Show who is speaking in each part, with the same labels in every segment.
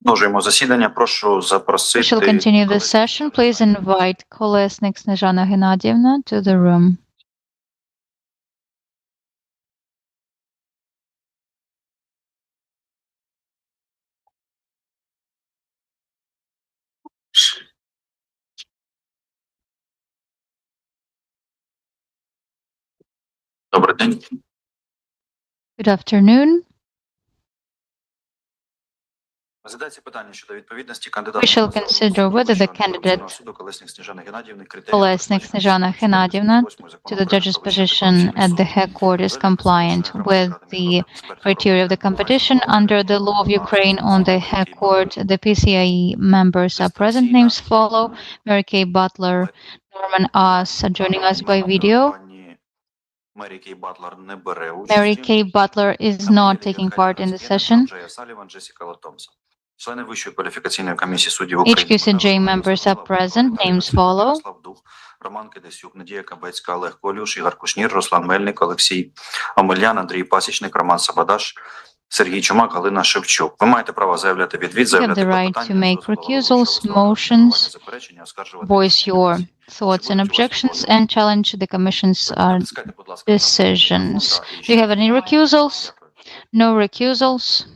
Speaker 1: Продовжуємо засідання. Прошу запросити.
Speaker 2: We shall continue the session. Please invite Kolesnyk Snizhana Hennadiyivna to the room.
Speaker 1: Добрий день.
Speaker 2: Good afternoon.
Speaker 1: Розглядається питання щодо відповідності
Speaker 2: We
Speaker 1: кандидата
Speaker 2: shall consider whether the candidate Kolesnyk Snizhana Hennadiyivna to the judge's position at the High Court is compliant with the criteria of the competition under the law of Ukraine on the High Court. The PCIe members are present. Names follow: Mary Kay Butler, Norman Oss. Joining us by video, Mary Kay Butler is not taking part in the session. HQCJ members are present. Names follow:
Speaker 1: Роман Кидесюк, Надія Кабецька, Олег Колюш, Ігор Кушнір, Руслан Мельник, Олексій Омелян, Андрій Пасічник, Роман Сабадаш, Сергій Чумак, Галина Шевчук. Ви маєте право заявляти відвід, заявляти
Speaker 2: You have the right to make recusals, motions, voice your thoughts and objections, and challenge the Commission's decisions. Do you have any recusals? No recusals.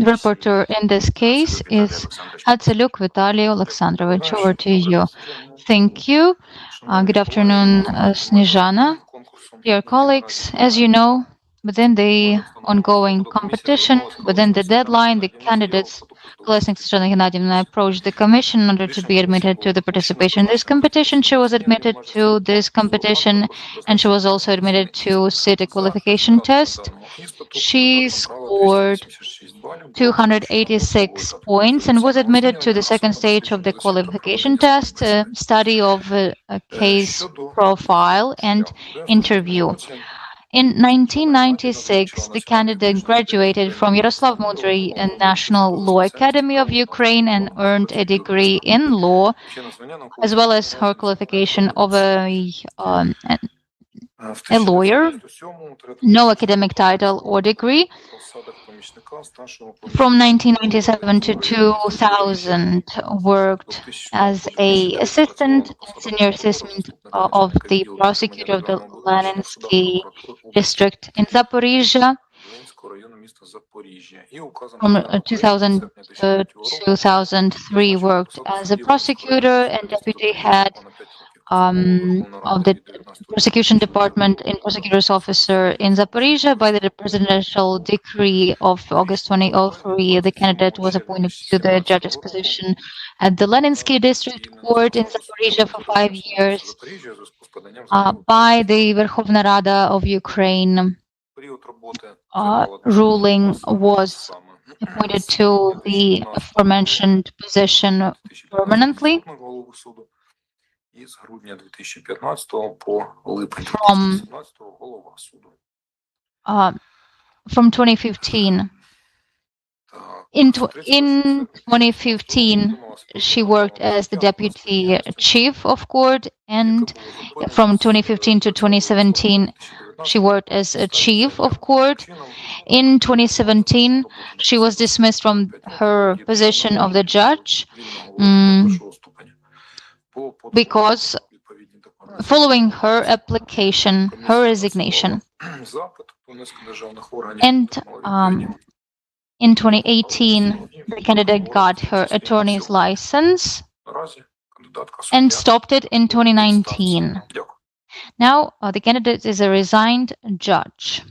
Speaker 2: The reporter in this case is Hatzeluk Vitaly Alexandrovich. Over to you. Thank you. Good afternoon, Snizhana. Dear colleagues, as you know, within the ongoing competition, within the deadline, the candidates Kolesnyk Snizhana Hennadiyivna approached the Commission in order to be admitted to the participation in this competition. She was admitted to this competition, and she was also admitted to sit a qualification test. She scored 286 points and was admitted to the second stage of the qualification test, a study of a case profile and interview. In 1996, the candidate graduated from Yaroslav Mudry National Law Academy of Ukraine and earned a degree in law, as well as her qualification of a lawyer, no academic title or degree. From 1997 to 2000, worked as an assistant and senior assistant of the prosecutor of the Leninsky district in Zaporizhia. From 2000 to 2003, worked as a prosecutor and deputy head of the prosecution department in prosecutor's officer in Zaporizhia. By the presidential decree of August 2003, the candidate was appointed to the judge's position at the Leninsky district court in Zaporizhia for 5 years by the Verkhovna Rada of Ukraine. Ruling was appointed to the aforementioned position permanently. From 2015. In 2015, she worked as the deputy chief of court, and from 2015 to 2017, she worked as a chief of court. In 2017, she was dismissed from her position of the judge because following her application, her resignation. And in 2018, the candidate got her attorney's license and stopped it in 2019. Now, the candidate is a resigned judge.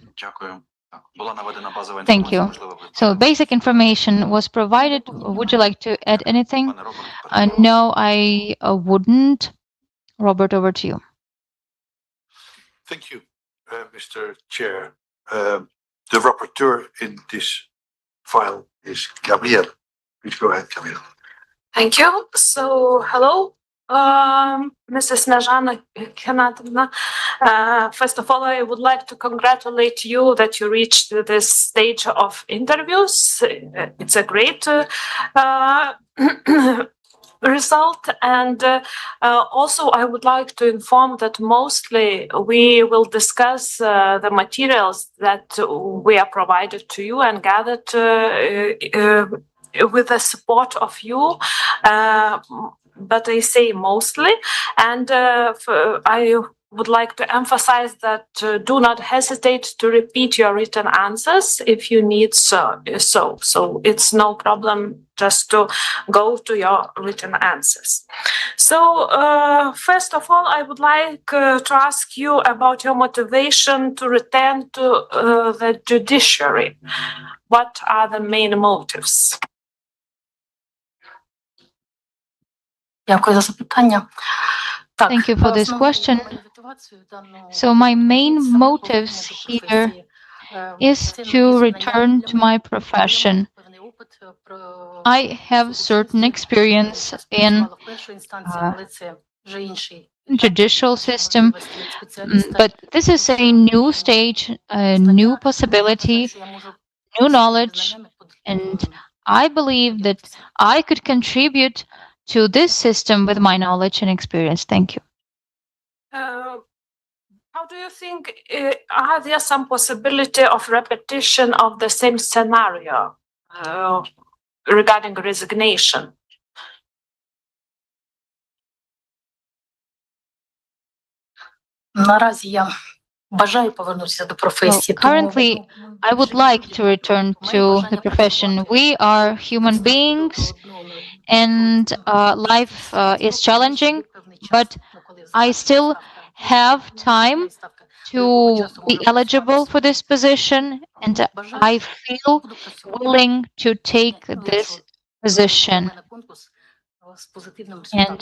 Speaker 2: Thank you. So basic information was provided. Would you like to add anything? No, I wouldn't. Robert, over to you.
Speaker 3: Thank you, Mr. Chair. The rapporteur in this file is Gabrielle. Please go ahead, Gabrielle.
Speaker 4: Thank you. So, hello, Mrs. Snizhana Hennadiyivna. First of all, I would like to congratulate you that you reached this stage of interviews. It's a great result. And also, I would like to inform that mostly we will discuss the materials that we are provided to you and gathered with the support of you. But I say mostly, and I would like to emphasize that do not hesitate to repeat your written answers if you need so. So it's no problem just to go to your written answers. So first of all, I would like to ask you about your motivation to return to the judiciary. What are the main motives?
Speaker 5: Дякую за запитання. Так,
Speaker 2: Thank you for this question. So my main motives here is to return to my profession. I have certain experience in judicial system, but this is a new stage, a new possibility, new knowledge, and I believe that I could contribute to this system with my knowledge and experience. Thank you.
Speaker 4: How do you think, are there some possibility of repetition of the same scenario regarding resignation?
Speaker 5: Наразі я бажаю повернутися до
Speaker 2: Well,
Speaker 5: професії.
Speaker 2: currently, I would like to return to the profession. We are human beings, and life is challenging, but I still have time to be eligible for this position, and I feel willing to take this position. And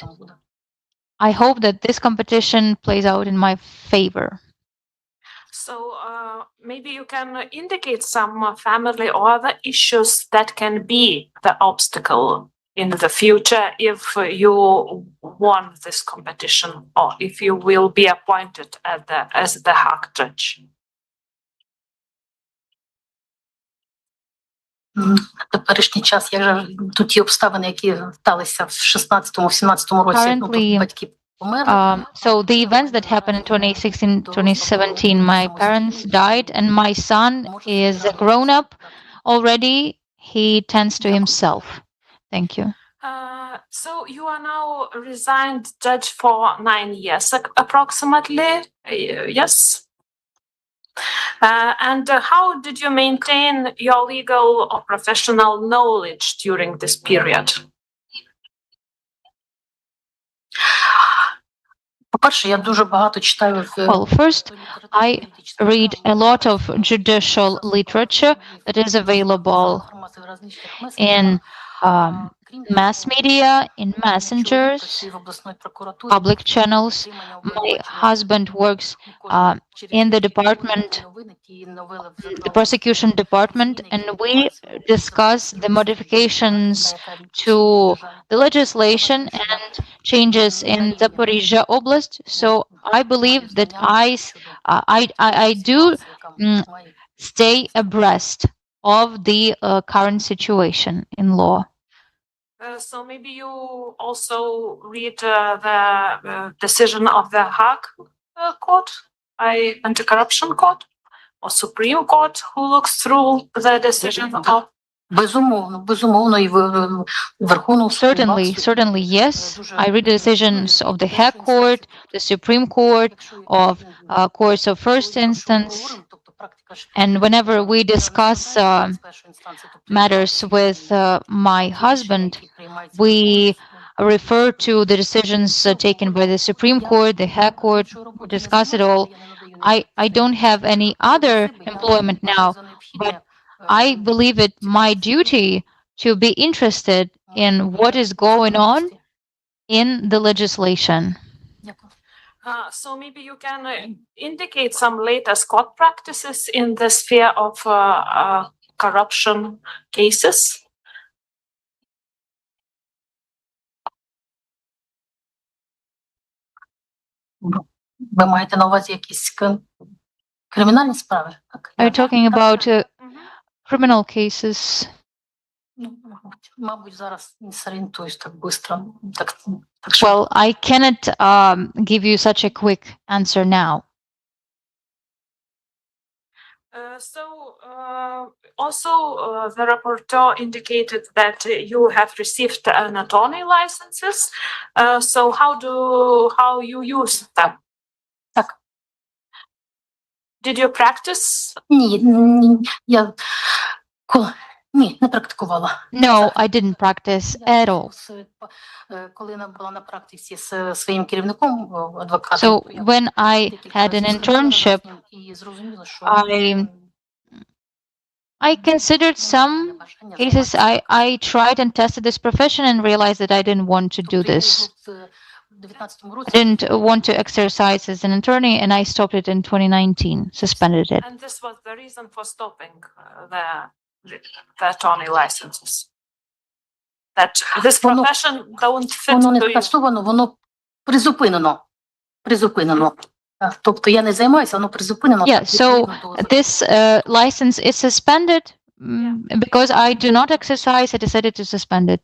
Speaker 2: I hope that this competition plays out in my favor.
Speaker 4: So maybe you can indicate some family or other issues that can be the obstacle in the future if you won this competition or if you will be appointed as the Hague judge.
Speaker 5: Теперішній час, як же тут ті обставини, які сталися в 16-17 році, ну,
Speaker 2: Currently,
Speaker 5: батьки померли.
Speaker 2: So the events that happened in 2016, 2017, my parents died, and my son is a grown up already. He tends to himself. Thank you.
Speaker 4: So you are now resigned judge for 9 years approximately, yes? And how did you maintain your legal or professional knowledge during this period?
Speaker 5: По-перше, я дуже багато читаю
Speaker 2: Well, first, I read a lot of judicial literature that is available in mass media, in messengers, public channels. My husband works in the department, the prosecution department, and we discuss the modifications to the legislation and changes in Zaporizhzhia Oblast. So I believe that I do stay abreast of the current situation in law.
Speaker 4: So maybe you also read the decision of the Hague Court, Anti-Corruption Court, or Supreme Court, who looks through the decision of.
Speaker 5: Безумовно, і Верховного суду.
Speaker 2: Certainly, yes. I read the decisions of the Hague Court, the Supreme Court, of courts of first instance, and whenever we discuss matters with my husband, we refer to the decisions taken by the Supreme Court, the Hague Court, discuss it all. I don't have any other employment now, but I believe it my duty to be interested in what is going on in the legislation.
Speaker 4: So maybe you can indicate some latest court practices in the sphere of corruption cases.
Speaker 5: Ви маєте на увазі якісь кримінальні справи?
Speaker 2: Are you talking about criminal cases?
Speaker 5: Ну, мабуть, зараз не зорієнтуюсь так швидко. Так
Speaker 2: Well, I cannot give you such a quick answer now.
Speaker 4: The rapporteur indicated that you have received an attorney licenses. So how you use them?
Speaker 5: Так.
Speaker 4: Did you practice?
Speaker 5: Ні, не практикувала.
Speaker 2: No, I didn't practice at all.
Speaker 5: Коли я була на практиці з своїм керівником, адвокатом,
Speaker 2: So when I had an internship, I considered some cases. I tried and tested this profession and realized that I didn't want to do this. I didn't want to exercise as an attorney, and I stopped it in 2019, suspended it.
Speaker 4: And this was the reason for stopping the attorney licenses. That this profession don't fit
Speaker 5: Воно не
Speaker 4: to you.
Speaker 5: скасовано, воно призупинено. Тобто я не займаюся, воно призупинено.
Speaker 2: Yeah, so this license is suspended because I do not exercise. I decided to suspend it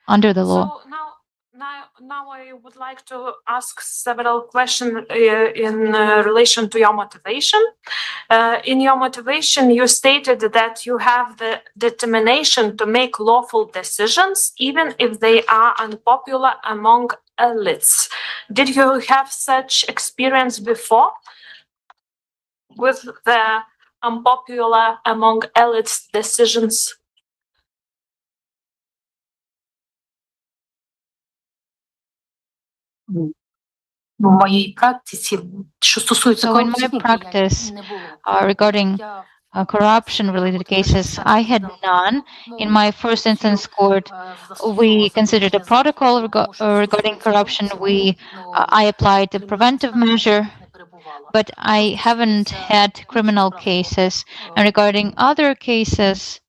Speaker 2: under the law.
Speaker 4: So now I would like to ask several questions in relation to your motivation. In your motivation, you stated that you have the determination to make lawful decisions, even if they are unpopular among elites. Did you have such experience before with the unpopular among elites decisions?
Speaker 5: В моїй практиці, що стосується
Speaker 2: So in my practice, regarding corruption-related cases, I had none. In my first instance court, we considered a protocol regarding corruption. I applied a preventive measure, but I haven't had criminal cases. And regarding other cases,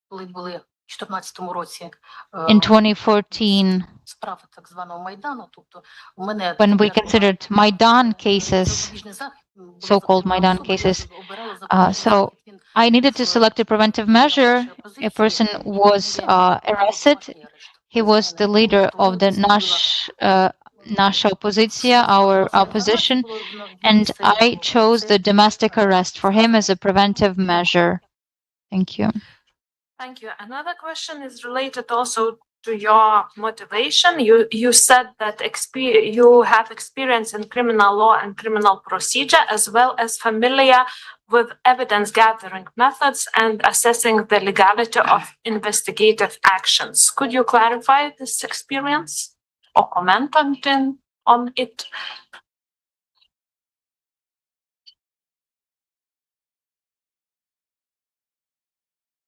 Speaker 5: коли були в 2014 році
Speaker 2: in 2014,
Speaker 5: справи так званого Майдану, тобто у мене
Speaker 2: when we considered Maidan cases, so-called Maidan cases, so I needed to select a preventive measure. A person was arrested. He was the leader of the Nasha Opozicja, our opposition, and I chose the domestic arrest for him as a preventive measure. Thank you.
Speaker 4: Thank you. Another question is related also to your motivation. You said that you have experience in criminal law and criminal procedure, as well as familiar with evidence gathering methods and assessing the legality of investigative actions. Could you clarify this experience or comment on it?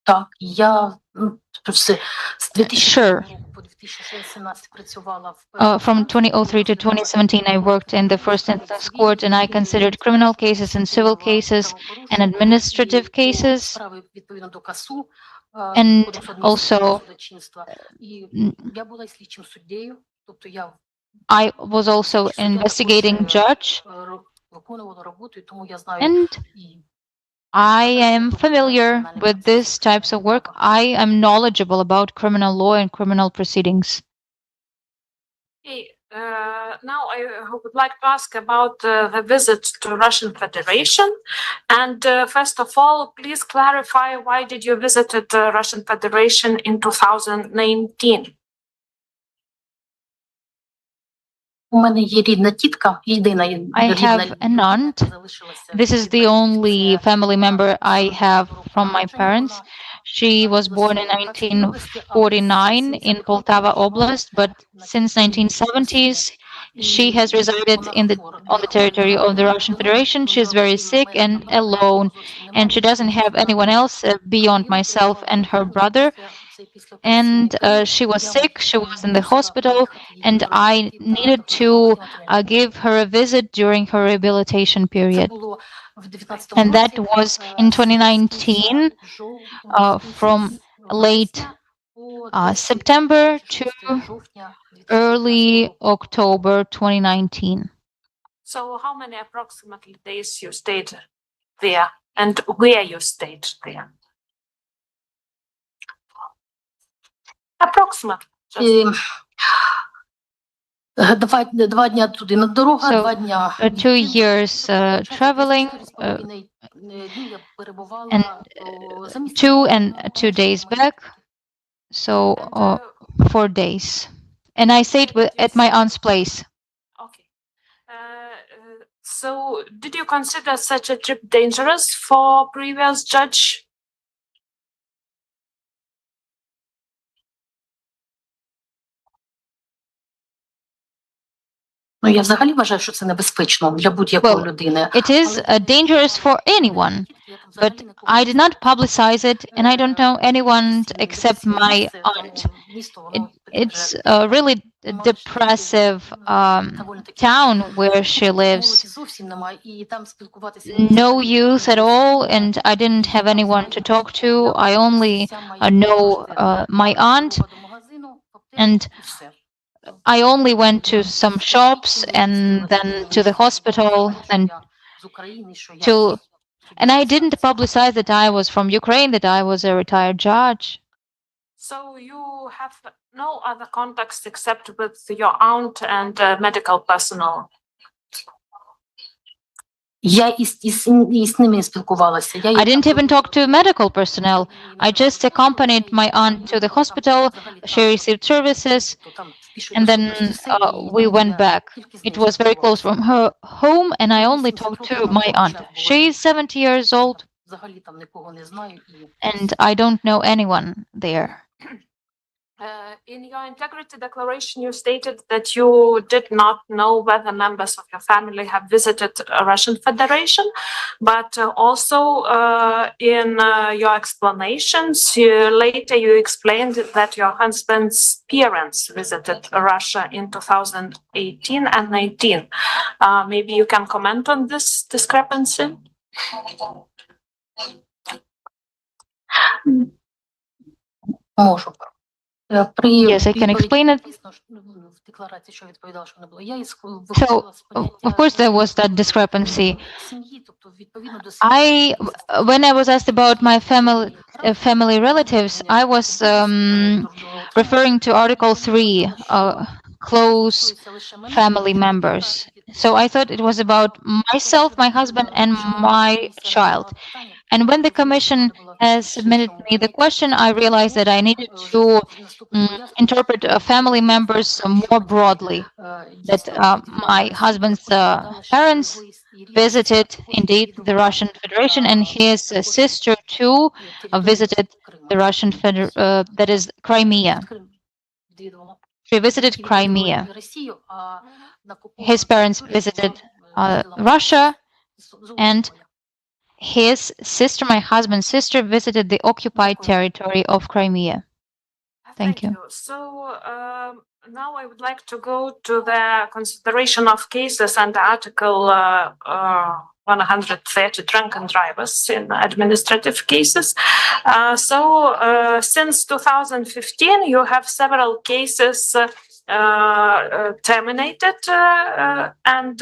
Speaker 5: Так, я з 2000 по 2017 працювала
Speaker 2: From 2003 to 2017, I worked in the first instance court, and I considered criminal cases and civil cases and administrative cases.
Speaker 5: справи відповідно до КАСУ,
Speaker 2: And
Speaker 5: Кодексу
Speaker 2: also,
Speaker 5: адміністративного судочинства. І я була і слідчим суддею, тобто я
Speaker 2: I was also an investigating judge,
Speaker 5: виконувала роботу, і тому я знаю
Speaker 2: and
Speaker 5: і
Speaker 2: I am familiar with these types of work. I am knowledgeable about criminal law and criminal proceedings.
Speaker 4: Okay, now I would like to ask about the visit to Russian Federation. And first of all, please clarify why did you visit the Russian Federation in 2019?
Speaker 5: У мене є рідна тітка, єдина
Speaker 2: I have an aunt. This is the only family member I have from my parents. She was born in 1949 in Poltava Oblast, but since 1970s, she has resided on the territory of the Russian Federation. She is very sick and alone, and she doesn't have anyone else beyond myself and her brother. And she was sick, she was in the hospital, and I needed to give her a visit during her rehabilitation period. And that was in 2019, from late September to early October 2019.
Speaker 4: So how many approximately days you stayed there and where you stayed there? Approximately.
Speaker 5: І, два дня туди на дорога,
Speaker 2: So,
Speaker 5: 2 дня
Speaker 2: 2 years traveling,
Speaker 5: днів я перебувала
Speaker 2: and
Speaker 5: за місцем
Speaker 2: 2
Speaker 5: мого
Speaker 2: and 2 days back, so 4 days. And I stayed at my aunt's place.
Speaker 4: Okay. So, did you consider such a trip dangerous for previous judge?
Speaker 5: Ну, я взагалі вважаю, що це небезпечно для будь-якої
Speaker 2: Well,
Speaker 5: людини.
Speaker 2: It is dangerous for anyone, but I did not publicize it, and I don't know anyone except my aunt. It's a really depressive town where she lives. No youth at all, and I didn't have anyone to talk to. I only know my aunt, and I only went to some shops and then to the hospital and and I didn't publicize that I was from Ukraine, that I was a retired judge.
Speaker 4: So you have no other contacts except with your aunt and medical personnel.
Speaker 5: Я із ними спілкувалася.
Speaker 2: I didn't even talk to medical personnel. I just accompanied my aunt to the hospital. She received services, and then we went back. It was very close from her home, and I only talked to my aunt. She's 70 years old, and I don't know anyone there.
Speaker 4: In your integrity declaration, you stated that you did not know whether members of your family have visited Russian Federation, but also in your explanations, later you explained that your husband's parents visited Russia in 2018 and 19. Maybe you can comment on this discrepancy?
Speaker 5: Можу.
Speaker 2: Yes, I can explain it. So, of course, there was that discrepancy. When I was asked about my family relatives, I was referring to Article 3, close family members. So I thought it was about myself, my husband, and my child. And when the commission has submitted me the question, I realized that I needed to interpret family members more broadly. That my husband's parents visited indeed the Russian Federation, and his sister too visited the Russian that is Crimea. She visited Crimea. His parents visited Russia, and his sister, my husband's sister, visited the occupied territory of Crimea. Thank you.
Speaker 4: So now I would like to go to the consideration of cases under Article 130, drunken drivers in administrative cases. Since 2015, you have several cases terminated and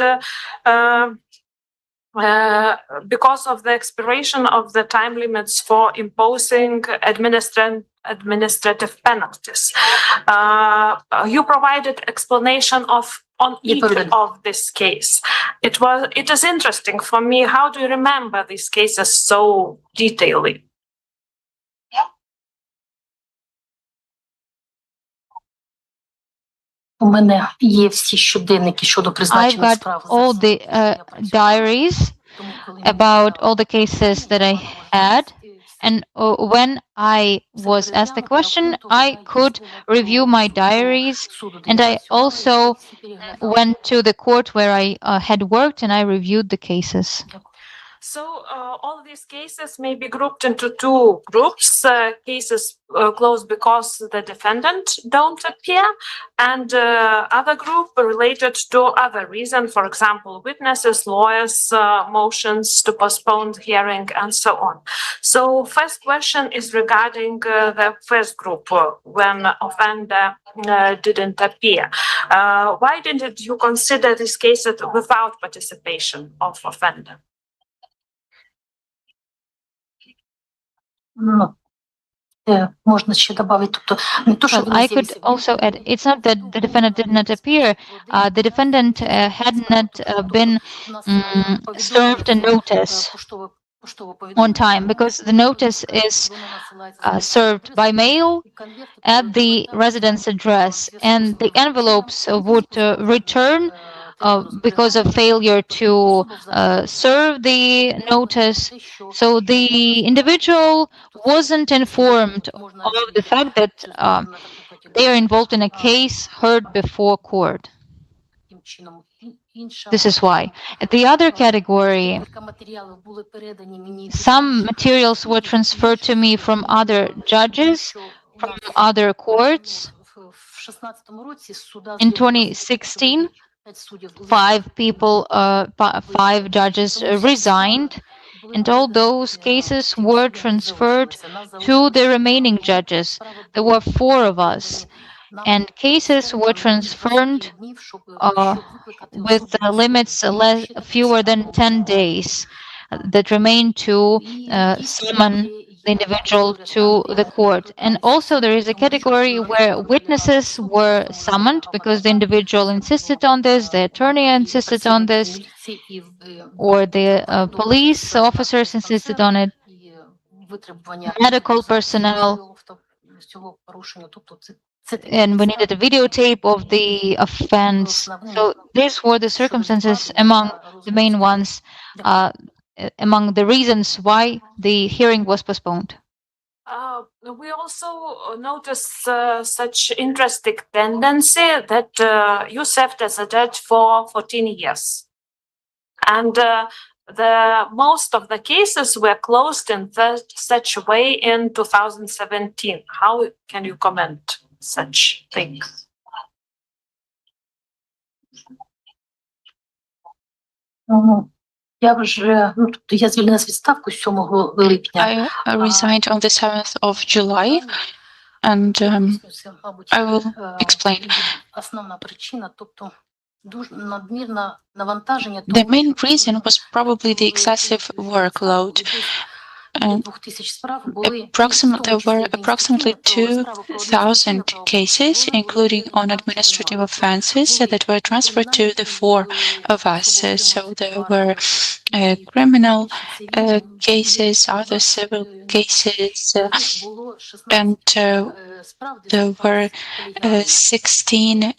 Speaker 4: because of the expiration of the time limits for imposing administrative penalties. You provided explanation on each of this case. It is interesting for me. How do you remember these cases so detailedly?
Speaker 5: У мене є всі щоденники щодо
Speaker 2: I've
Speaker 5: призначених
Speaker 2: got
Speaker 5: справ.
Speaker 2: all the diaries about all the cases that I had. And when I was asked the question, I could review my diaries. And I also went to the court where I had worked and I reviewed the cases.
Speaker 4: So all these cases may be grouped into two groups, cases closed because the defendant don't appear, and other group related to other reason, for example, witnesses, lawyers, motions to postpone the hearing, and so on. So first question is regarding the first group, when offender didn't appear. Why didn't you consider these cases without participation of offender?
Speaker 5: Можна ще добавити, тобто не то, що
Speaker 2: Well, I could also add, it's not that the defendant did not appear. The defendant had not been served a notice on time, because the notice is served by mail at the residence address, and the envelopes would return because of failure to serve the notice. So the individual wasn't informed of the fact that they are involved in a case heard before court. This is why. The other category, some materials were transferred to me from other judges, from other courts. In 2016, five judges resigned, and all those cases were transferred to the remaining judges. There were 4 of us, and cases were transferred with limits fewer than 10 days that remain to summon the individual to the court. And also there is a category where witnesses were summoned because the individual insisted on this, the attorney insisted on this, or the police officers insisted on it, medical personnel, and we needed a videotape of the offense. So these were the circumstances among the main ones, among the reasons why the hearing was postponed.
Speaker 4: We also noticed such interesting tendency that you served as a judge for 14 years. And the most of the cases were closed in such a way in 2017. How can you comment such things?
Speaker 5: Я звільнилась відставку 7 липня.
Speaker 6: I resigned on the 7th of July, and I will explain.
Speaker 5: Основна причина, тобто дуже надмірне навантаження.
Speaker 6: The main reason was probably the excessive workload. There were approximately 2,000 cases, including on administrative offenses, that were transferred to the 4 of us. So there were criminal cases, other civil cases, and there were 16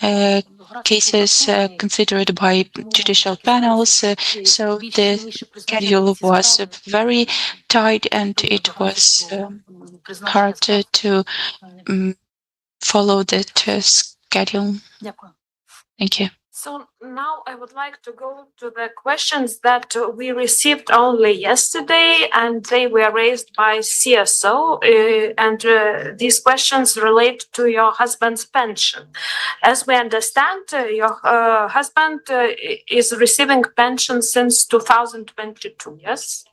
Speaker 6: cases considered by judicial panels. So the schedule was very tight, and it was hard to follow that schedule. Thank you.
Speaker 4: So now I would like to go to the questions that we received only yesterday, and they were raised by CSO, and these questions relate to your husband's pension. As we understand, your husband is receiving pension since 2022, yes?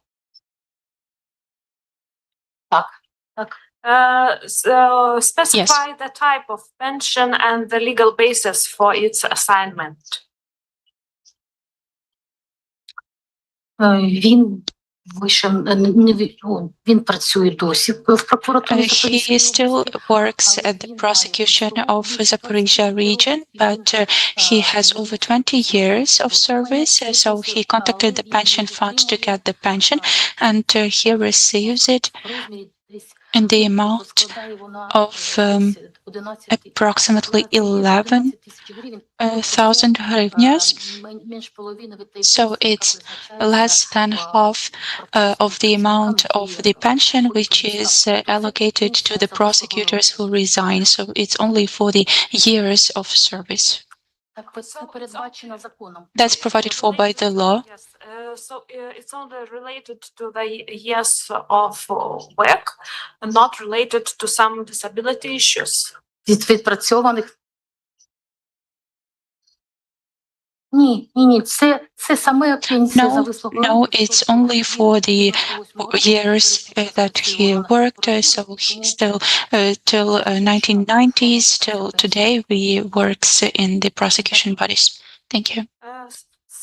Speaker 4: So specify the type of pension and the legal basis for its assignment.
Speaker 5: Він працює досі в прокуратурі.
Speaker 6: He still works at the prosecution of Zaporizhia region, but he has over 20 years of service, so he contacted the pension fund to get the pension, and he receives it in the amount of approximately 11,000 hryvnias. So it's less than half of the amount of the pension which is allocated to the prosecutors who resign. So it's only for the years of service. That's provided for by the law.
Speaker 4: Yes, so it's only related to the years of work and not related to some disability issues.
Speaker 5: Від відпрацьованих. Ні, це саме пенсія за вислугу.
Speaker 6: No, it's only for the years that he worked. So he still till 1990s till today we works in the prosecution bodies. Thank you.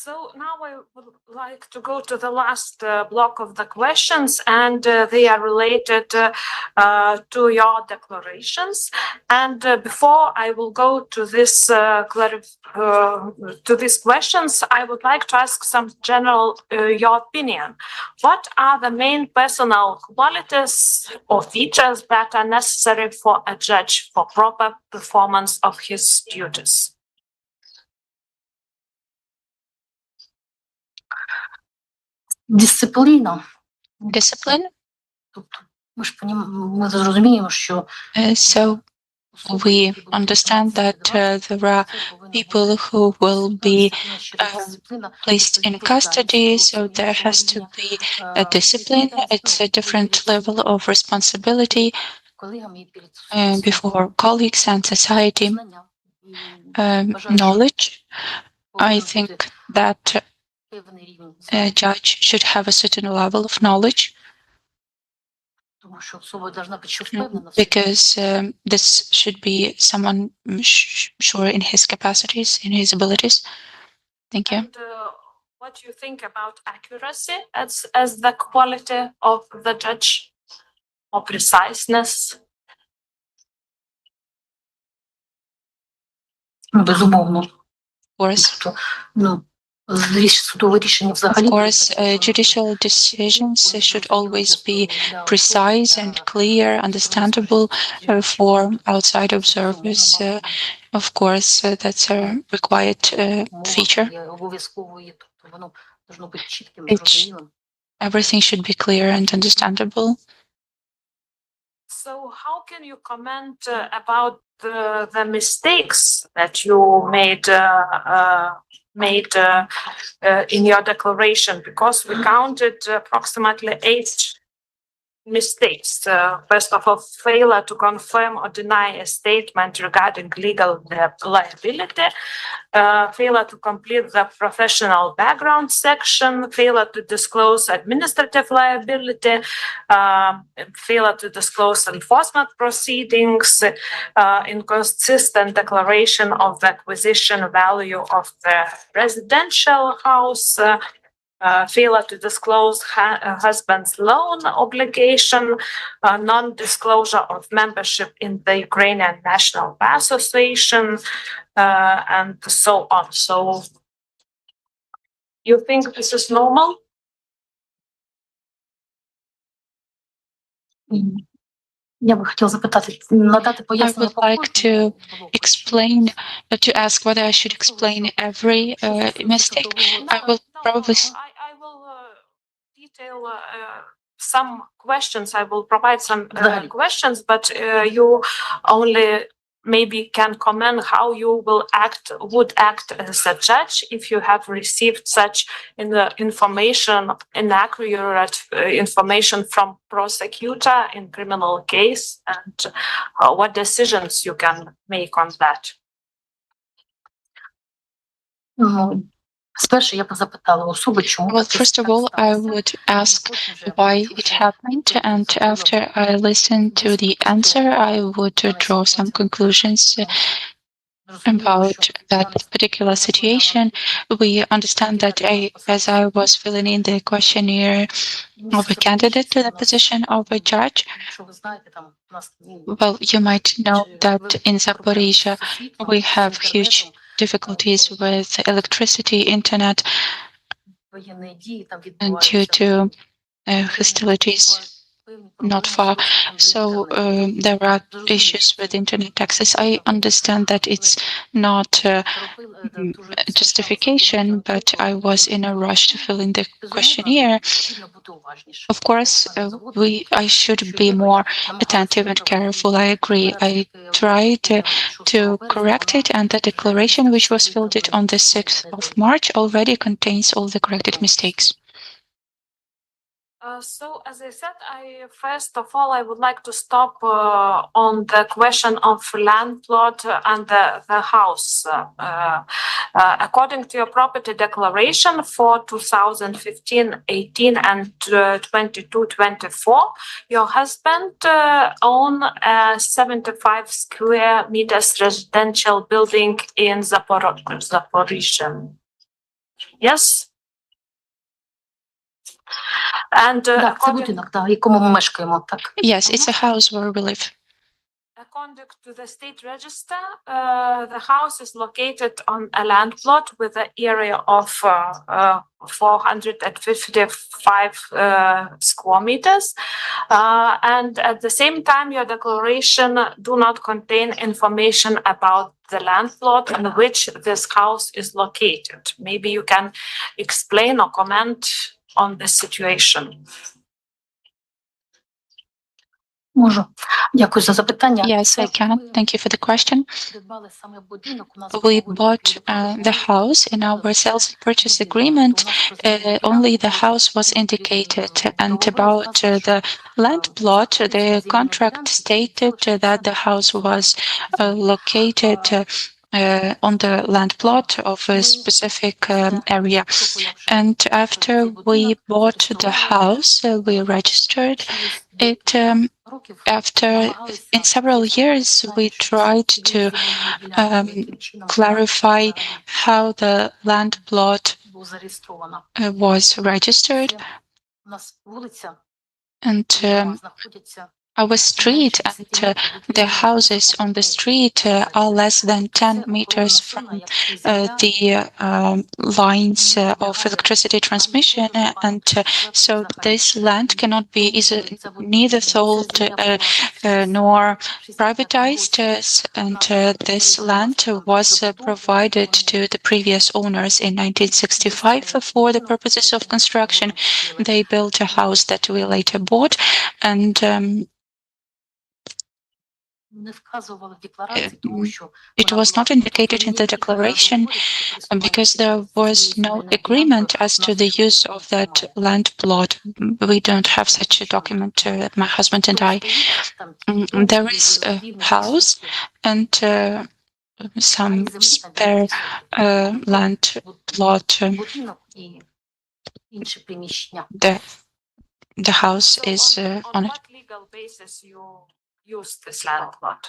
Speaker 4: So now I would like to go to the last block of the questions, and they are related to your declarations. And before I will go to this to these questions, I would like to ask some general your opinion. What are the main personal qualities or features that are necessary for a judge for proper performance of his duties?
Speaker 5: Дисципліна.
Speaker 6: Discipline.
Speaker 5: Тобто ми зрозуміємо, що
Speaker 6: So we understand that there are people who will be placed in custody, so there has to be a discipline. It's a different level of responsibility before colleagues and society. Knowledge. I think that a judge should have a certain level of knowledge, because this should be someone sure in his capacities, in his abilities. Thank you.
Speaker 4: And what do you think about accuracy as the quality of the judge, or preciseness?
Speaker 5: безумовно.
Speaker 6: Of course.
Speaker 5: Судове рішення взагалі.
Speaker 6: Of course, judicial decisions should always be precise and clear, understandable for outside observers. Of course, that's a required feature. Everything should be clear and understandable.
Speaker 4: So how can you comment about the mistakes that you made in your declaration? Because we counted approximately 8 mistakes. First of all, failure to confirm or deny a statement regarding legal liability, failure to complete the professional background section, failure to disclose administrative liability, failure to disclose enforcement proceedings, inconsistent declaration of the acquisition value of the residential house, failure to disclose husband's loan obligation, non-disclosure of membership in the Ukrainian National Bar Association, and so on. So, you think this is normal?
Speaker 5: Я би хотіла запитати, надати
Speaker 6: I
Speaker 5: пояснення
Speaker 6: would like to explain, to ask whether I should explain every mistake. I will probably.
Speaker 4: I will detail some questions. I will provide some questions, but you only maybe can comment how you would act as a judge if you have received such inaccurate information from prosecutor in criminal case, and what decisions you can make on that.
Speaker 5: Спершу я б запитала особу, чому.
Speaker 6: Well, first of all, I would ask why it happened, and after I listen to the answer, I would draw some conclusions about that particular situation. We understand that as I was filling in the questionnaire of a candidate to the position of a judge, well, you might know that in Zaporizhia we have huge difficulties with electricity, internet, and due to hostilities not far. So there are issues with internet access. I understand that it's not justification, but I was in a rush to fill in the questionnaire. Of course, I should be more attentive and careful. I agree. I tried to correct it, and the declaration which was filled in on the 6th of March already contains all the corrected mistakes.
Speaker 4: So, as I said, first of all, I would like to stop on the question of land plot and the house. According to your property declaration for 2015-18 and 22-24, your husband owned a 75 square meters residential building in Zaporizhia. Yes. And
Speaker 5: Так, це будинок, в якому ми мешкаємо, так.
Speaker 6: Yes, it's a house where we live.
Speaker 4: according to the state register, the house is located on a land plot with an area of 455 square meters. And at the same time, your declaration do not contain information about the land plot on which this house is located. Maybe you can explain or comment on this situation.
Speaker 5: Можу. Дякую за запитання.
Speaker 6: Yes, I can. Thank you for the question.
Speaker 5: Придбали саме будинок. У нас
Speaker 6: We bought the house in our sales and purchase agreement. Only the house was indicated, and about the land plot, the contract stated that the house was located on the land plot of a specific area. And after we bought the house, we registered it. After, in several years, we tried to clarify how the land plot was registered, and our street and the houses on the street are less than 10 meters from the lines of electricity transmission, and so this land cannot be neither sold nor privatized, and this land was provided to the previous owners in 1965 for the purposes of construction. They built a house that we later bought, and it was not indicated in the declaration because there was no agreement as to the use of that land plot. We don't have such a document, my husband and I. There is a house and some spare land plot. The house is on it.
Speaker 4: What legal basis you use this land plot?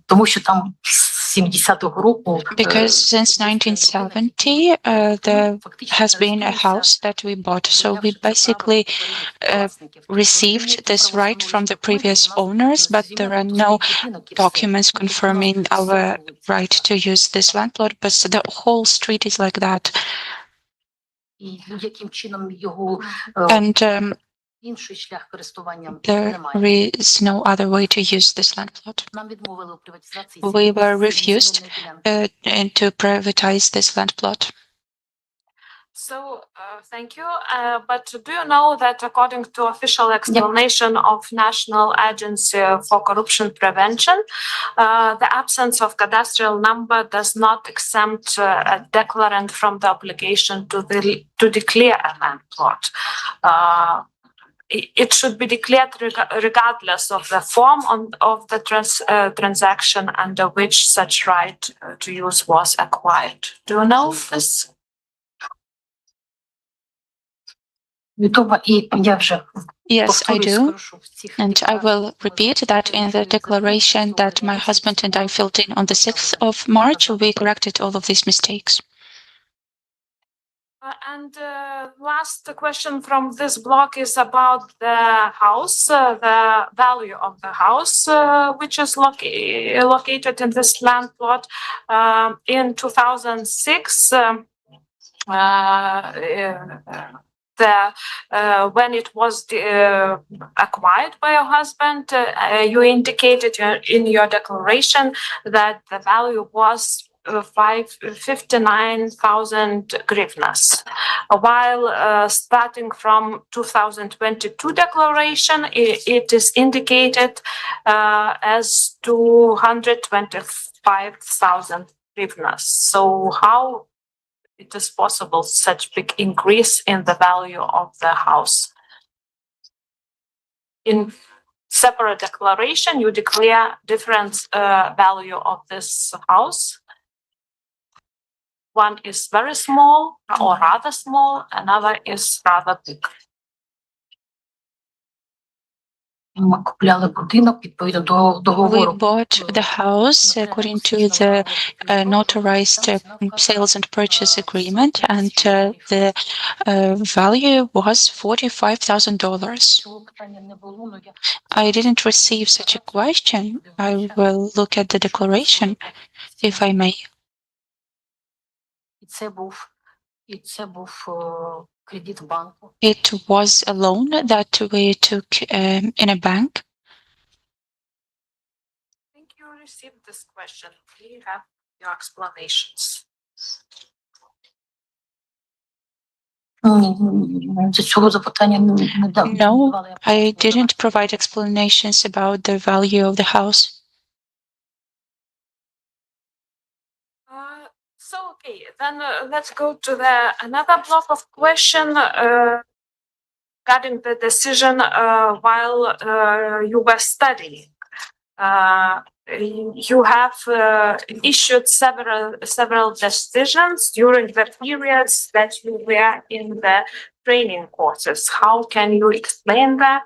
Speaker 5: Тому що там з 70-го року
Speaker 6: Because since 1970 there has been a house that we bought, so we basically received this right from the previous owners, but there are no documents confirming our right to use this land plot, but the whole street is like that.
Speaker 5: яким чином його
Speaker 6: And
Speaker 5: інший шлях користування
Speaker 6: there
Speaker 5: немає.
Speaker 6: is no other way to use this land plot.
Speaker 5: Нам відмовили у приватизації.
Speaker 6: We were refused to privatize this land plot.
Speaker 4: So, thank you. But do you know that according to official explanation of National Agency for Corruption Prevention, the absence of cadastral number does not exempt a declarant from the obligation to declare a land plot. It should be declared regardless of the form of the transaction under which such right to use was acquired. Do you know this?
Speaker 6: Yes, I do. And I will repeat that in the declaration that my husband and I filled in on the 6th of March, we corrected all of these mistakes.
Speaker 4: And last question from this block is about the house, the value of the house, which is located in this land plot. In 2006, when it was acquired by your husband, you indicated in your declaration that the value was 59,000 hryvnias, while starting from 2022 declaration, it is indicated as 225,000 hryvnias. So how it is possible such big increase in the value of the house? In separate declaration, you declare different value of this house. One is very small or rather small, another is rather big.
Speaker 5: Ми купляли будинок відповідно до
Speaker 6: We
Speaker 5: договору.
Speaker 6: bought the house according to the notarized sales and purchase agreement, and the value was $45,000.
Speaker 5: Цього питання не було, но я
Speaker 6: I didn't receive such a question. I will look at the declaration, if I may.
Speaker 5: І це був кредит банку.
Speaker 6: It was a loan that we took in a bank.
Speaker 4: I think you received this question. Do you have your explanations?
Speaker 5: До цього запитання не дав.
Speaker 6: No, I didn't provide explanations about the value of the house.
Speaker 4: So okay, then let's go to the another block of question regarding the decision while you were studying. You have issued several decisions during the periods that you were in the training courses. How can you explain that?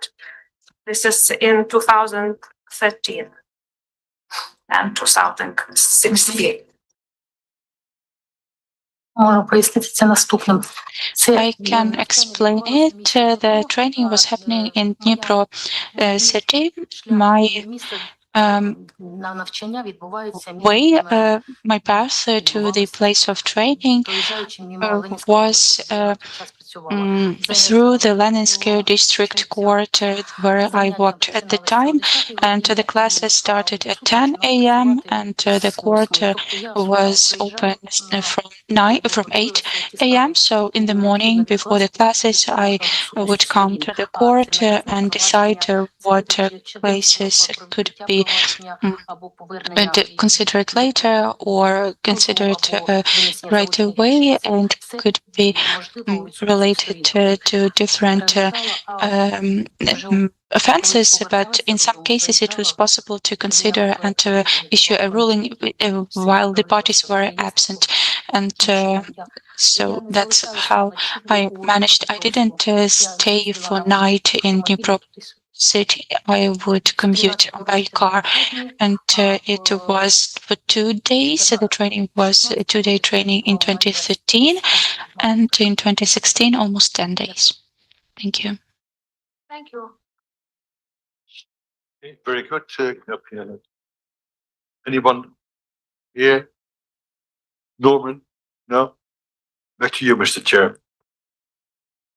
Speaker 4: This is in 2013 and 2016.
Speaker 5: Можу пояснити це наступним.
Speaker 6: I can explain it. The training was happening in Dnipro city. My
Speaker 5: на навчання відбувається
Speaker 6: way, my path to the place of training was through the Leninsk District Court where I worked at the time, and the classes started at 10 a.m. and the court was open from 8 a.m. So in the morning before the classes, I would come to the court and decide what places could be considered later or considered right away, and could be related to different offenses, but in some cases it was possible to consider and to issue a ruling while the parties were absent. And so that's how I managed. I didn't stay for night in Dnipro city. I would commute by car, and it was for 2 days. The training was a 2-day training in 2013, and in 2016 almost 10 days. Thank you.
Speaker 4: Thank you.
Speaker 3: Okay, very good. Gabriele. Anyone here? Norman? No? Back to you, Mr. Chair.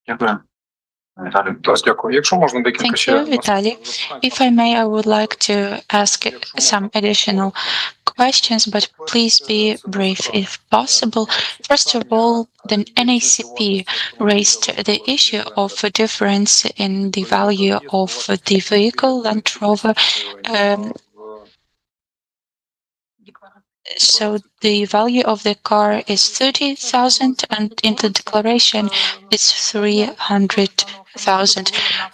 Speaker 1: Дякую. Віталій, будь ласка.
Speaker 7: Дякую. Якщо можна декілька
Speaker 6: Thank
Speaker 7: ще
Speaker 6: you, Vitaly. If I may, I would like to ask some additional questions, but please be brief if possible. First of all, the NACP raised the issue of a difference in the value of the vehicle Land Rover. So the value of the car is 30,000, and in the declaration it's 300,000.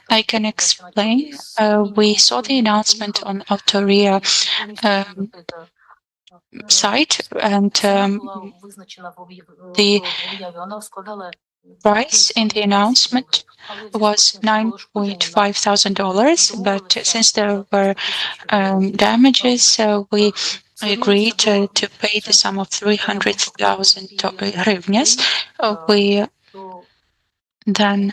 Speaker 6: I can explain. We saw the announcement on Autoria site, and the price in the announcement was $9,500, but since there were damages, we agreed to pay the sum of 300,000 hryvnias. We then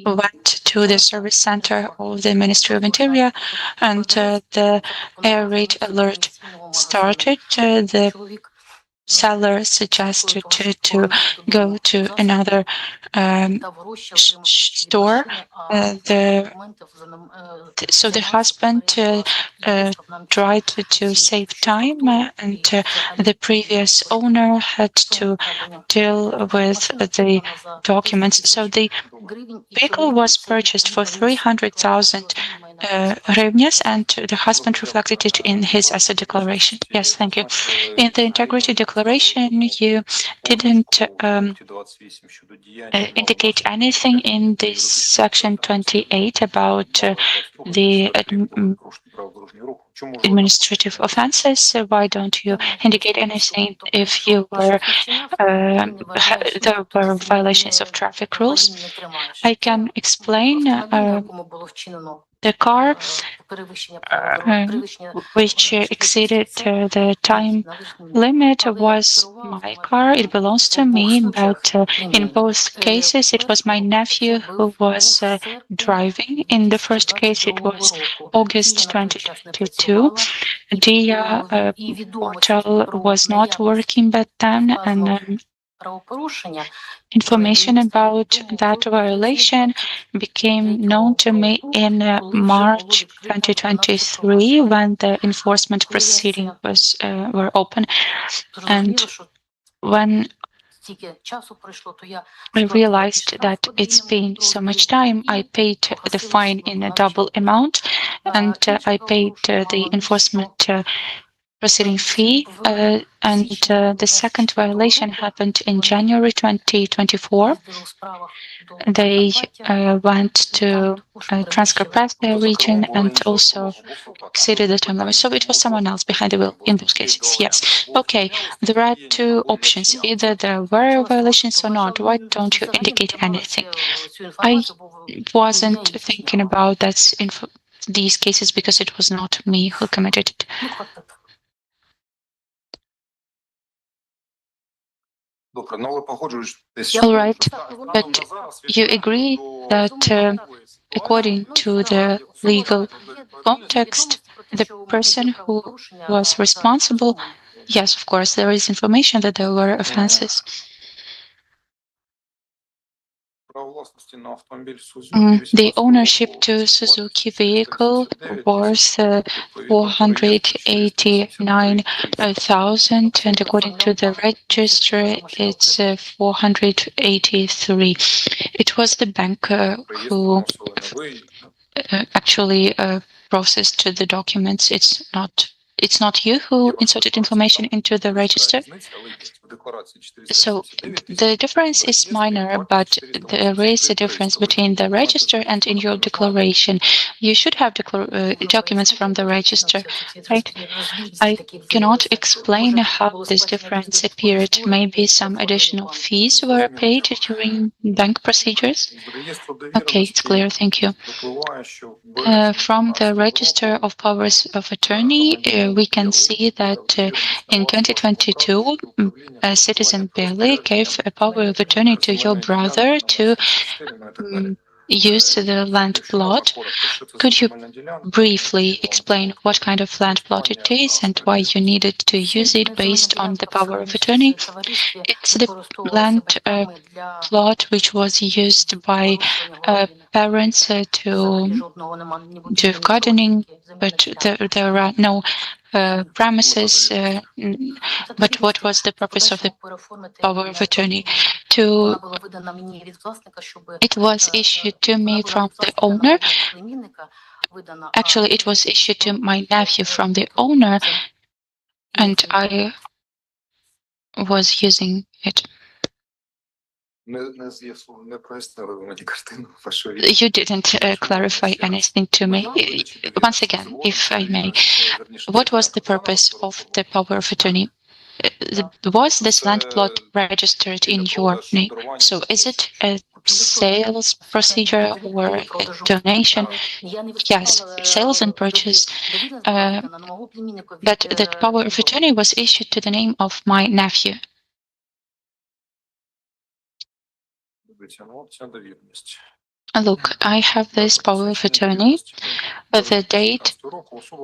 Speaker 6: went to the service center of the Ministry of Interior, and the air raid alert started. The seller suggested to go to another store. So the husband tried to save time, and the previous owner had to deal with the documents. So the vehicle was purchased for 300,000 hryvnias, and the husband reflected it in his asset declaration. Yes, thank you. In the integrity declaration, you didn't indicate anything in this section 28 about the administrative offenses. Why don't you indicate anything if you were there were violations of traffic rules? I can explain The car which exceeded the time limit was my car. It belongs to me, but in both cases, it was my nephew who was driving. In the first case, it was August 2022. DIA portal was not working back then, and information about that violation became known to me in March 2023 when the enforcement proceeding were open, and when I realized that it's been so much time, I paid the fine in a double amount, and I paid the enforcement proceeding fee, and the second violation happened in January 2024. They went to Transcarpathia region and also exceeded the time limit. So it was someone else behind the wheel in those cases. Yes. Okay. There are two options. Either there were violations or not. Why don't you indicate anything? I wasn't thinking about that these cases because it was not me who committed it. All right, but you agree that according to the legal context, the person who was responsible, yes, of course, there is information that there were offenses. The ownership to Suzuki vehicle was 489,000, and according to the register, it's 483. It was the banker who actually processed the documents. It's not you who inserted information into the register. So the difference is minor, but there is a difference between the register and in your declaration. You should have documents from the register, right? I cannot explain how this difference appeared. Maybe some additional fees were paid during bank procedures. Okay, it's clear. Thank you. From the register of powers of attorney, we can see that in 2022, Citizen Bailey gave a power of attorney to your brother to use the land plot. Could you briefly explain what kind of land plot it is and why you needed to use it based on the power of attorney? It's the land plot which was used by parents to do gardening, but there are no premises. But what was the purpose of the power of attorney? It was issued to me from the owner. Actually, it was issued to my nephew from the owner, and I was using it. You didn't clarify anything to me. Once again, if I may, what was the purpose of the power of attorney? Was this land plot registered in your name? So is it a sales procedure or a donation? Yes, sales and purchase. But the power of attorney was issued to the name of my nephew. Look, I have this power of attorney. The date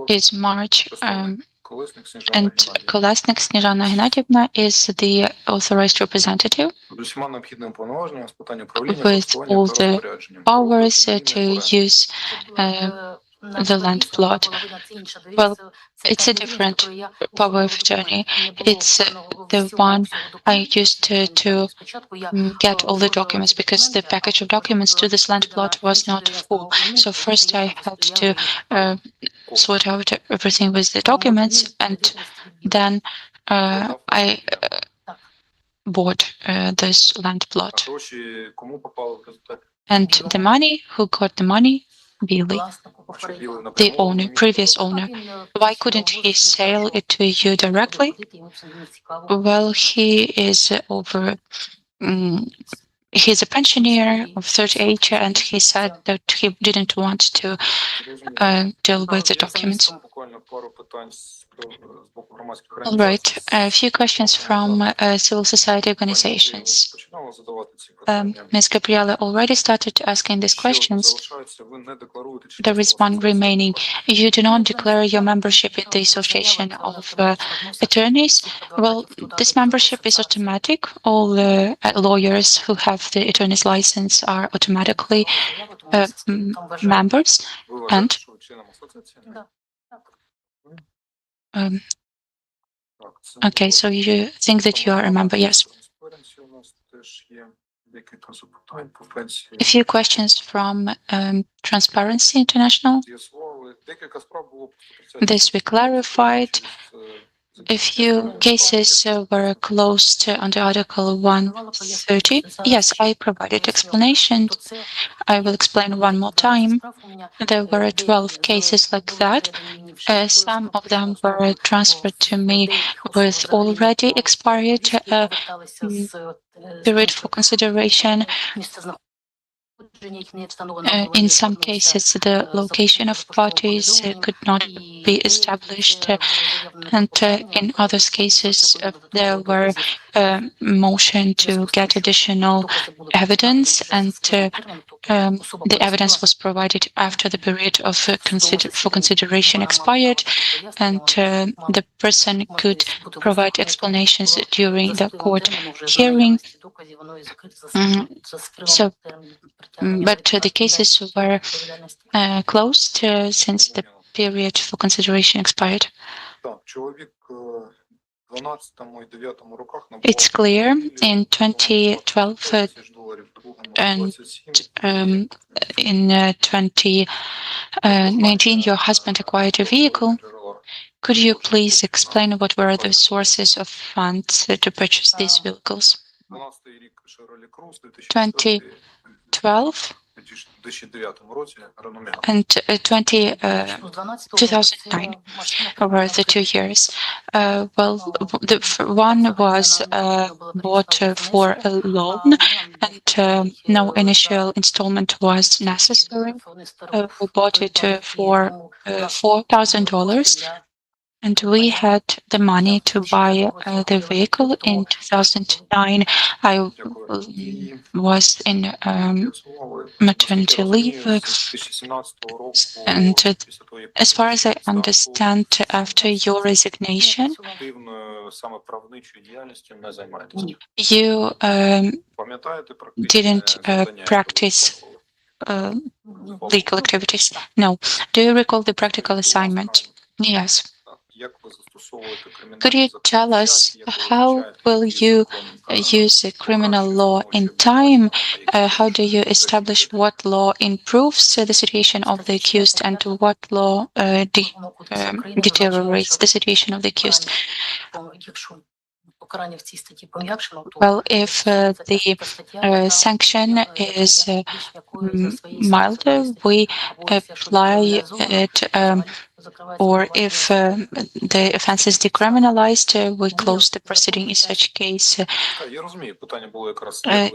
Speaker 6: is March, and Kolesnyk Snizhana Hennadiyivna is the authorized representative with all the powers to use the land plot. Well, it's a different power of attorney. It's the one I used to get all the documents because the package of documents to this land plot was not full. So first I had to sort out everything with the documents, and then I bought this land plot. And the money, who got the money? Billy, the owner, previous owner. Why couldn't he sell it to you directly? Well, he is over he's a pensioner of 38, and he said that he didn't want to deal with the documents. All right, a few questions from civil society organizations. Ms. Gabriela already started asking these questions. There is one remaining. You do not declare your membership in the Association of Attorneys. Well, this membership is automatic. All lawyers who have the attorney's license are automatically members. And okay, so you think that you are a member? Yes. A few questions from Transparency International. This we clarified. A few cases were closed under Article 130. Yes, I provided explanations. I will explain one more time. There were 12 cases like that. Some of them were transferred to me with already expired period for consideration. In some cases, the location of parties could not be established, and in other cases, there were motion to get additional evidence, and the evidence was provided after the period of for consideration expired, and the person could provide explanations during the court hearing. But the cases were closed since the period for consideration expired. It's clear in 2012 and in 2019 your husband acquired a vehicle. Could you please explain what were the sources of funds to purchase these vehicles? 2012 and 2009 were the 2 years. Well, the one was bought for a loan, and no initial installment was necessary. We bought it for $4,000. And we had the money to buy the vehicle in 2009. I was in maternity leave. And as far as I understand, after your resignation, you didn't practice legal activities. No. Do you recall the practical assignment? Yes. Could you tell us how will you use the criminal law in time? How do you establish what law improves the situation of the accused and what law deteriorates the situation of the accused? Well, if the sanction is milder, we apply it, or if the offense is decriminalized, we close the proceeding in such case.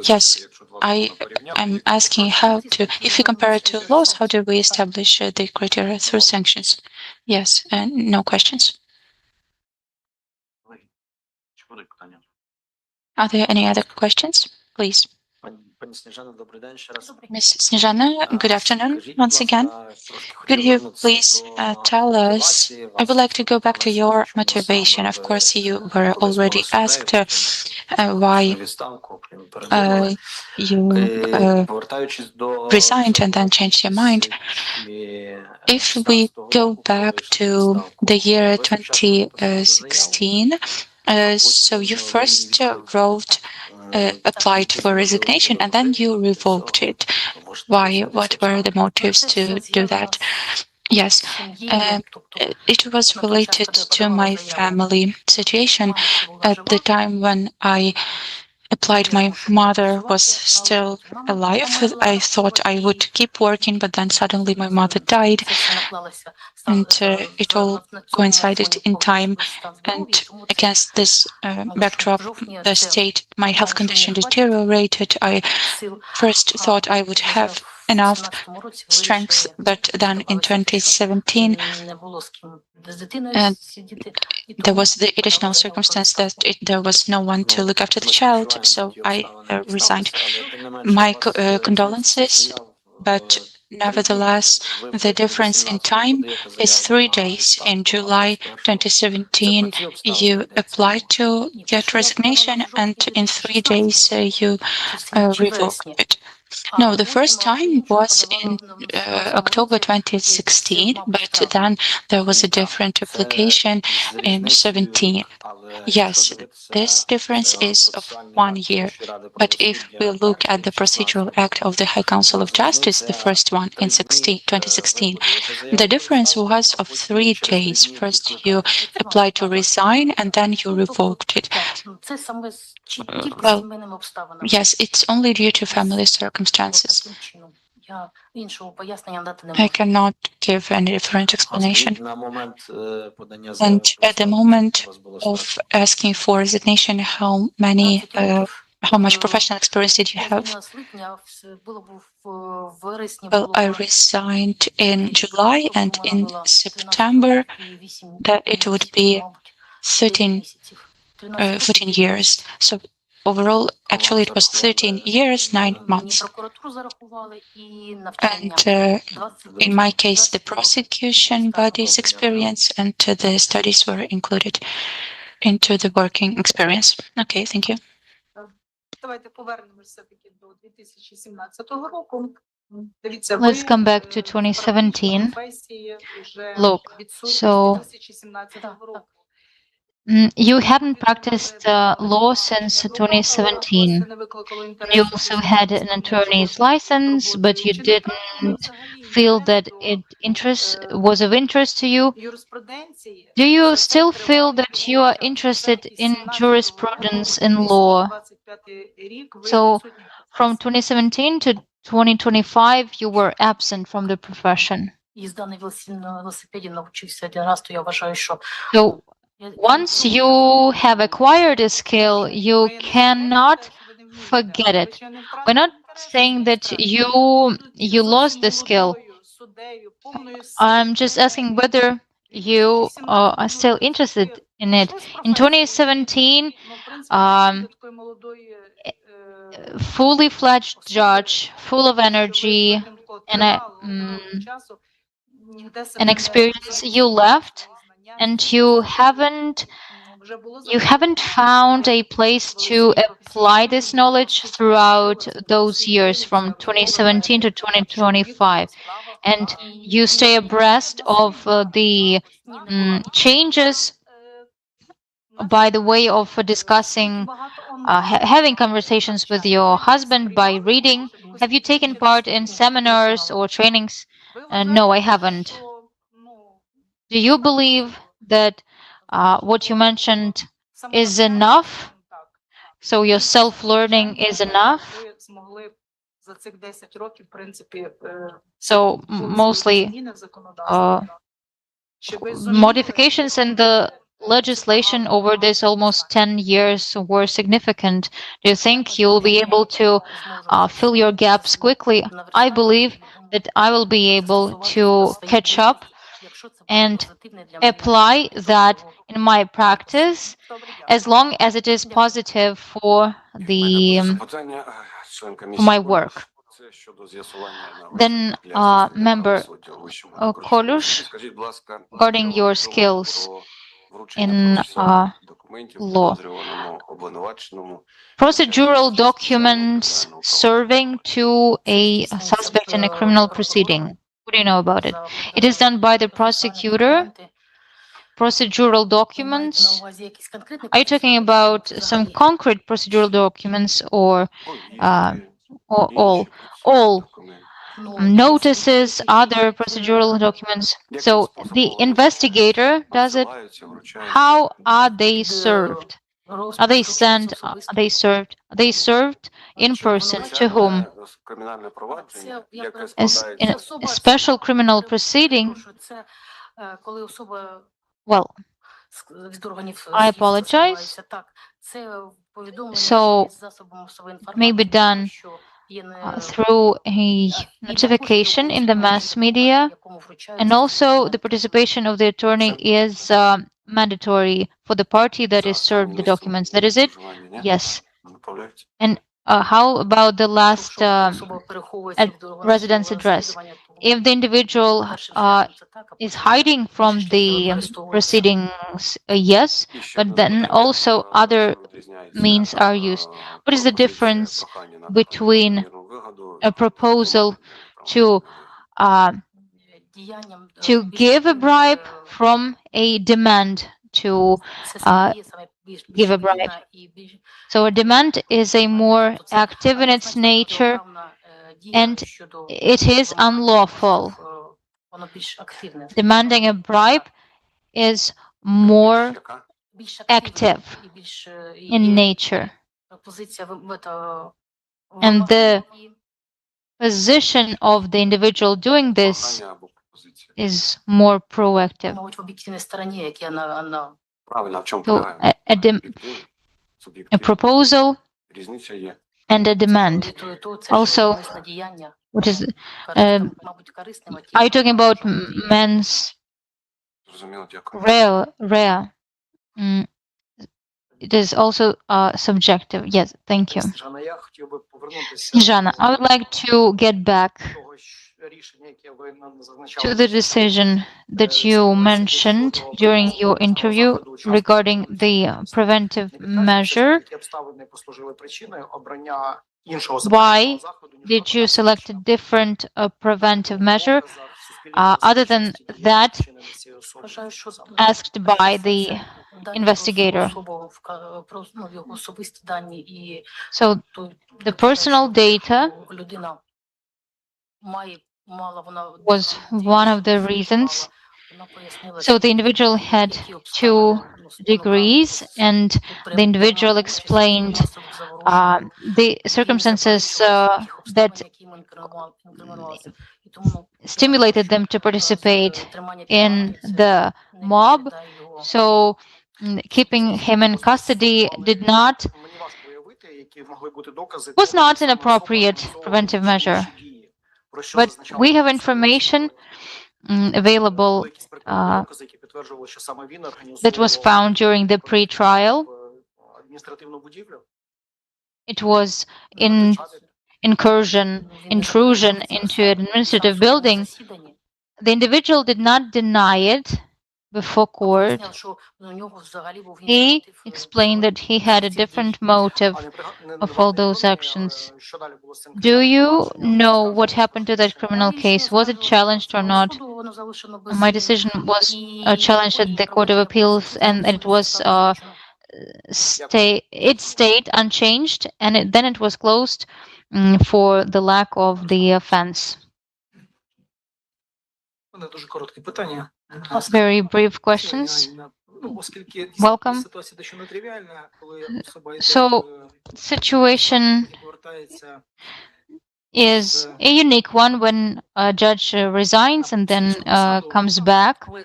Speaker 6: Yes, I'm asking how to, if you compare it to laws, how do we establish the criteria through sanctions? Yes, no questions. Are there any other questions? Please. Ms. Snizhana, good afternoon once again. Could you please tell us, I would like to go back to your motivation. Of course, you were already asked why you resigned and then changed your mind. If we go back to the year 2016, so you first applied for resignation and then you revoked it. Why? What were the motives to do that? Yes, it was related to my family situation at the time when I applied, my mother was still alive. I thought I would keep working, but then suddenly my mother died, and it all coincided in time. And against this backdrop, the state, my health condition deteriorated. I first thought I would have enough strength, but then in 2017, there was the additional circumstance that there was no one to look after the child, so I resigned. My condolences, but nevertheless, the difference in time is 3 days. In July 2017, you applied to get resignation, and in 3 days, you revoked it. No, the first time was in October 2016, but then there was a different application in 17. Yes, this difference is of 1 year. But if we look at the Procedural Act of the High Council of Justice, the first one in 2016, the difference was of 3 days. First, you applied to resign, and then you revoked it. Well, yes, it's only due to family circumstances. I cannot give any different explanation. And at the moment of asking for resignation, how much professional experience did you have? Well, I resigned in July, and in September, that it would be 14 years. So overall, actually, it was 13 years, 9 months. And in my case, the prosecution body's experience and the studies were included into the working experience. Okay, thank you.
Speaker 2: Let's come back to 2017. Look, so you hadn't practiced law since 2017. You also had an attorney's license, but you didn't feel that it was of interest to you. Do you still feel that you are interested in jurisprudence in law? So from 2017 to 2025, you were absent from the profession. So once you have acquired a skill, you cannot forget it. We're not saying that you lost the skill. I'm just asking whether you are still interested in it. In 2017, fully fledged judge, full of energy and an experience, you left, and you haven't found a place to apply this knowledge throughout those years from 2017 to 2025. And you stay abreast of the changes by the way of discussing, having conversations with your husband by reading. Have you taken part in seminars or trainings? No, I haven't. Do you believe that what you mentioned is enough? So your self-learning is enough? So mostly modifications in the legislation over this almost 10 years were significant. Do you think you'll be able to fill your gaps quickly? I believe that I will be able to catch up and apply that in my practice as long as it is positive for my work. Then, member Kolush, regarding your skills in law, procedural documents serving to a suspect in a criminal proceeding. What do you know about it? It is done by the prosecutor. Procedural documents. Are you talking about some concrete procedural documents or all notices, other procedural documents? So the investigator does it. How are they served? Are they sent? Are they served? Are they served in person to whom? As in a special criminal proceeding? Well, I apologize. So it may be done through a notification in the mass media, and also the participation of the attorney is mandatory for the party that is served the documents. That is it? Yes. And how about the last residence address? If the individual is hiding from the proceedings, yes, but then also other means are used. What is the difference between a proposal to give a bribe from a demand to give a bribe? So a demand is a more active in its nature, and it is unlawful. Demanding a bribe is more active in nature. And the position of the individual doing this is more proactive. So a proposal and a demand. Also, what is are you talking about men's rare? It is also subjective. Yes, thank you. Snizhana, I would like to get back to the decision that you mentioned during your interview regarding the preventive measure. Why did you select a different preventive measure other than that asked by the investigator? So the personal data was one of the reasons. So the individual had 2 degrees, and the individual explained the circumstances that stimulated them to participate in the mob. So keeping him in custody was not an appropriate preventive measure. But we have information available that was found during the pre-trial. It was intrusion into an administrative building. The individual did not deny it before court. He explained that he had a different motive of all those actions. Do you know what happened to that criminal case? Was it challenged or not? My decision was challenged at the Court of Appeals, and it was stayed unchanged, and then it was closed for the lack of the offense. Very brief questions. Welcome. So, situation is a unique one when a judge resigns and then comes back. On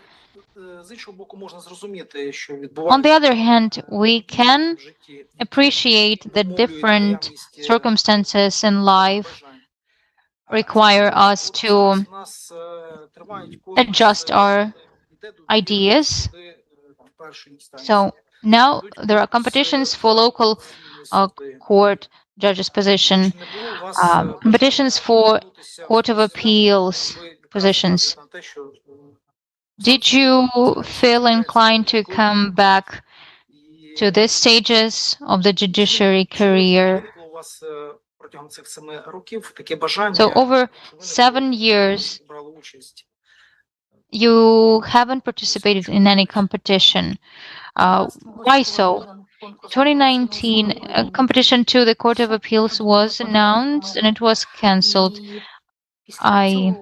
Speaker 2: the other hand, we can appreciate that different circumstances in life require us to adjust our ideas. So now there are competitions for local court judges position, competitions for Court of Appeals positions. Did you feel inclined to come back to these stages of the judiciary career? So over 7 years, you haven't participated in any competition. Why so? 2019, a competition to the Court of Appeals was announced and it was cancelled. I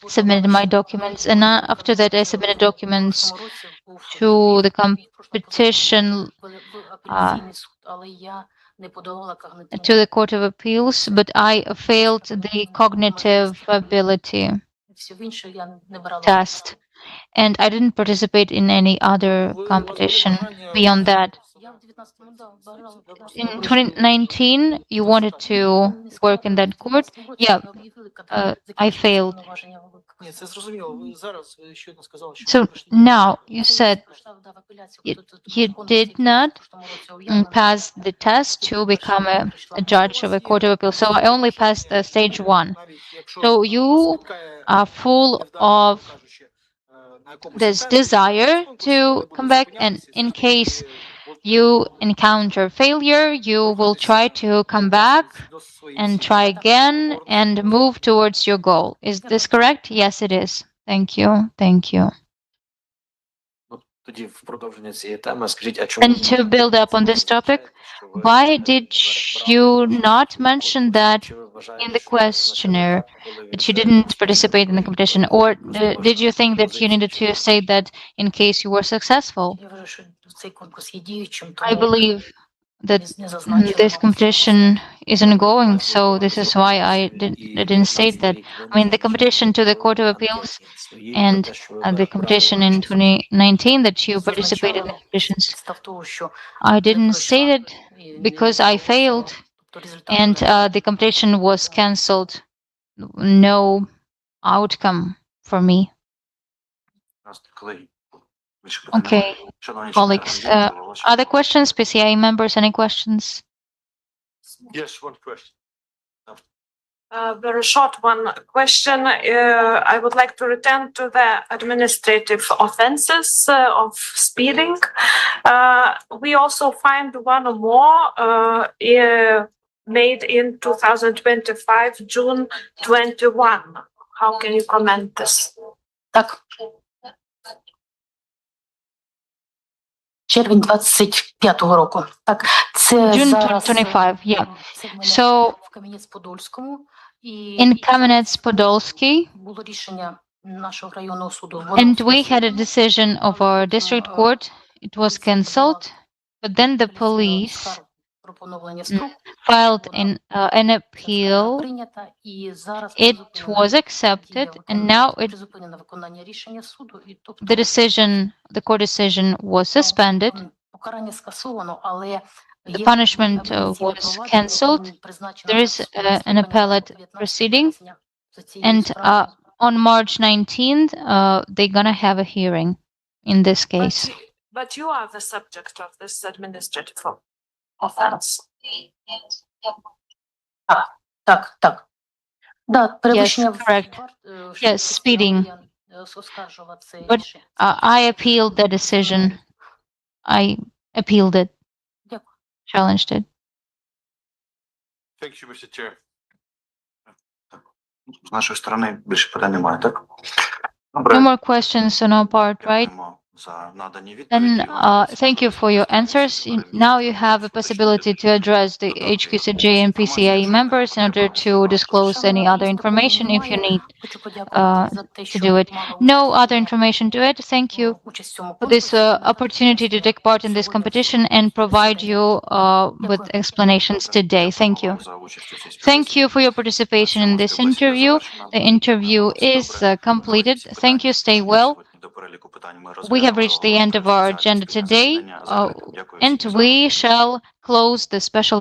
Speaker 2: submitted my documents, and after that I submitted documents to the competition to the Court of Appeals, but I failed the cognitive ability test, and I didn't participate in any other competition beyond that. In 2019, you wanted to work in that court? Yeah, I failed. So now you said you did not pass the test to become a judge of a court of appeal. So I only passed stage 1. So you are full of this desire to come back, and in case you encounter failure, you will try to come back and try again and move towards your goal. Is this correct? Yes, it is. Thank you. Thank you. And to build up on this topic, why did you not mention that in the questionnaire, that you didn't participate in the competition? Or did you think that you needed to say that in case you were successful? I believe that this competition is ongoing, so this is why I didn't state that. I mean, the competition to the Court of Appeals and the competition in 2019 that you participated in the competitions, I didn't state it because I failed and the competition was cancelled. No outcome for me. Okay, colleagues, other questions? PCI members, any questions?
Speaker 3: Yes, one question.
Speaker 4: Very short one question. I would like to return to the administrative offenses of speeding. We also find one more made in 2025, June 21. How can you comment this?
Speaker 5: Так. Червень 25-го року. Так, це
Speaker 2: June
Speaker 5: зараз
Speaker 2: 2025, yeah. So
Speaker 5: в Кам'янець-Подольському.
Speaker 2: In Kamenets-Podolsky,
Speaker 5: Було рішення нашого районного суду.
Speaker 2: and we had a decision of our district court. It was cancelled, but then the police filed an appeal. It was accepted, and now the court decision was suspended. The punishment was cancelled. There is an appellate proceeding, and on March 19th, they're gonna have a hearing in this case.
Speaker 4: But you are the subject of this administrative offense.
Speaker 5: Так. Да,
Speaker 2: Yes, correct. Yes, speeding. But I appealed the decision. I appealed it. Challenged it.
Speaker 3: Thank you, Mr. Chair.
Speaker 1: З нашої сторони більше питань немає, так?
Speaker 2: No
Speaker 1: Добре.
Speaker 2: more questions on our part, right?
Speaker 1: Дякуємо за надані
Speaker 2: Then
Speaker 1: відповіді.
Speaker 2: thank you for your answers. Now you have a possibility to address the HQCJ and PCIe members in order to disclose any other information if you need to do it. No other information to it. Thank you for this opportunity to take part in this competition and provide you with explanations today. Thank you. Thank you for your participation in this interview. The interview is completed. Thank you. Stay well. We have reached the end of our agenda today, and we shall close the special